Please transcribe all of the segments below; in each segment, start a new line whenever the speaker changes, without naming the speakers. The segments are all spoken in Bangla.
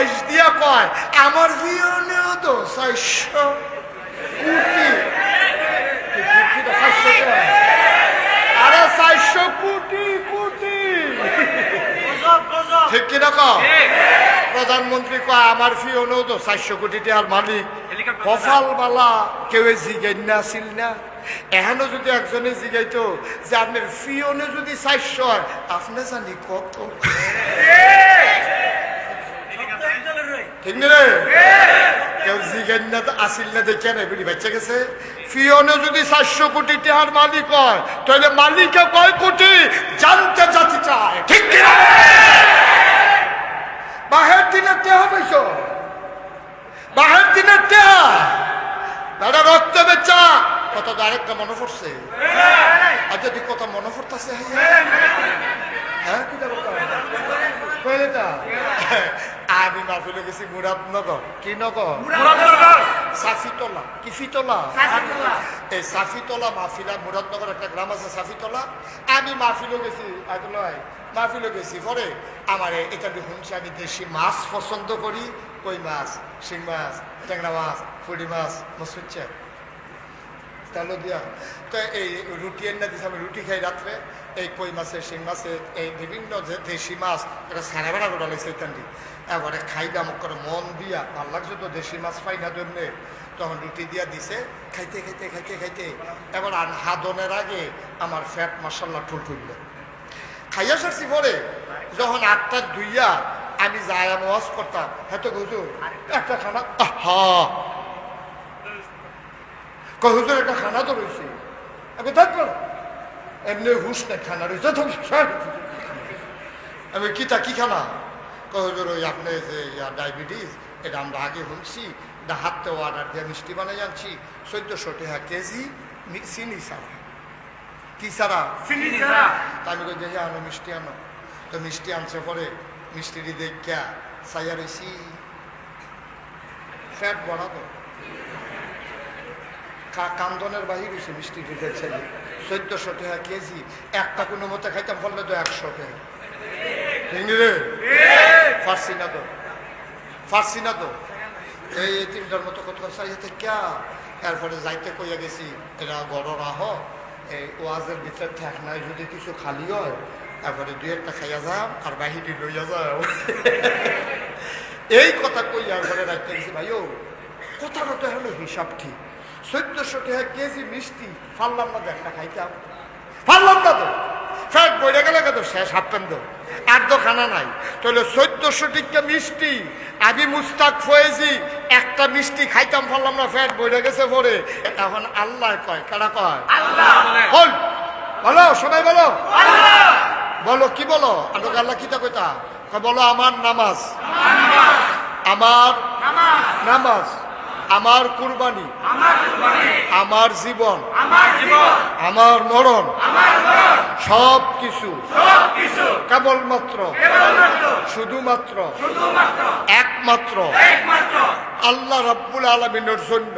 বাইশ দিয়া কয় আমার জীবনেও তো 400 কোটি। আরে 400 কোটি কোটি, ঠিক কিনা কও? প্রধানমন্ত্রী কয় আমার ফিওনেও তো 400 কোটি টাকার মালিক। কপাল বালা কেউ জিগাই না ছিল না। এখনো যদি একজনে জিগাইতো যে আপনার ফিওনে যদি 400 হয়, আপনি জানি কত? ঠিক না রে? কেউ জিগাই না আসিল না দেখে না বুঝি বাচ্চা গেছে। ফিওনে যদি 400 কোটি টাকার মালিক হয়, তাহলে মালিকে কয় কোটি জানতে জাতি চায়, ঠিক কিনা? বাহের দিনের টেহা পাইছ, বাহের দিনের টেহা দাদা রক্ত বেচা কত। আরেকটা মনে পড়ছে, আর যদি কত মনে পড়তেছে, হ্যাঁ আমি মাহফিলে গেছি মুরাদনগর। কি নগর? সাফিতলা। কি ফিতলা? এই সাফিতলা মাহফিলা, মুরাদনগর একটা গ্রাম আছে সাফিতলা। আমি মাহফিলে গেছি, মাহফিলে গেছি পরে আমার এটা শুনছি আমি দেশি মাছ পছন্দ করি। কই মাছ, শিং মাছ, ট্যাংরা মাছ, ফুড়ি মাছ, মসুচ্ছা তেলো দিয়া। তো এই রুটি এনে দিচ্ছে, আমি রুটি খাই রাত্রে। এই কই মাছের, শিং মাছের, এই বিভিন্ন যে দেশি মাছ, এটা সারা বেড়া গোটা লাগছে ইত্যাদি। এবারে খাইতে আমার করে মন দিয়া ভাল লাগছে তো, দেশি মাছ পাই না জন্য। তখন রুটি দিয়া দিছে, খাইতে খাইতে খাইতে খাইতে এবার আর হাদনের আগে আমার ফ্যাট মাসাল্লাহ ঠুল ঠুলল। খাইয়া সারছি পরে যখন 8টার ধুইয়া আমি যাই ওয়াজ করতাম, হয়তো হুজুর একটা খানা, হুজুর একটা খানা তো রয়েছে, আমি থাকবো এমনি হুশ নেই, খানা রয়েছে। আমি কিতা কি খানা? হুজুর ওই আপনি যে ডায়াবেটিস, এটা আমরা আগে শুনছি, এটা হাতে অর্ডার দিয়ে মিষ্টি বানাই আনছি, 1400 টাকা কেজি চিনি ছাড়া। কি ছাড়া? চিনি ছাড়া। আমি কই দেখি আনো মিষ্টি আনো। তো মিষ্টি আনছে পরে মিষ্টিটি দেখা চাইয়া রয়েছি, ফ্যাট বড়া তো কান্দনের বাহির হয়েছে। মিষ্টিটি দেখছে 1400 টাকা কেজি, একটা কোনো মতে খাইতাম বললে তো 100 টাকা। ফার্সি না তো, ফার্সি না তো। এই 3টার মতো কত চাইতে ক্যা। এরপরে যাইতে কইয়া গেছি এরা গড় রাহ, এই ওয়াজের ভিতরে থাক নাই, যদি কিছু খালি হয় তারপরে 2-1টা খাইয়া যাম আর বাহিরি লইয়া যাও। এই কথা কইয়া ঘরে রাখতে গেছি। ভাইও কথাটা তো হলো হিসাব ঠিক, 1400 টাকা কেজি মিষ্টি পারলাম না, একটা খাইতাম পারলাম না তো। ফ্যাট বইরে গেলে কত শেষ হাফেন দো, আর তো খানা নাই। তাহলে 1400 টাকা মিষ্টি আমি মুস্তাক ফয়েজি একটা মিষ্টি খাইতাম পারলাম না, ফ্যাট বইরে গেছে পরে। এখন আল্লাহ কয়, কারা কয়? বল বলো, সবাই বলো বলো, কি বলো? আল্লাহ কিতা কইতা বলো? আমার নামাজ, আমার নামাজ, আমার কুরবানি, আমার জীবন, আমার মরণ, সব কিছু কেবলমাত্র শুধুমাত্র একমাত্র আল্লাহ রাব্বুল আলামিনের জন্য।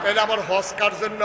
তাহলে আমার হজ কার জন্য?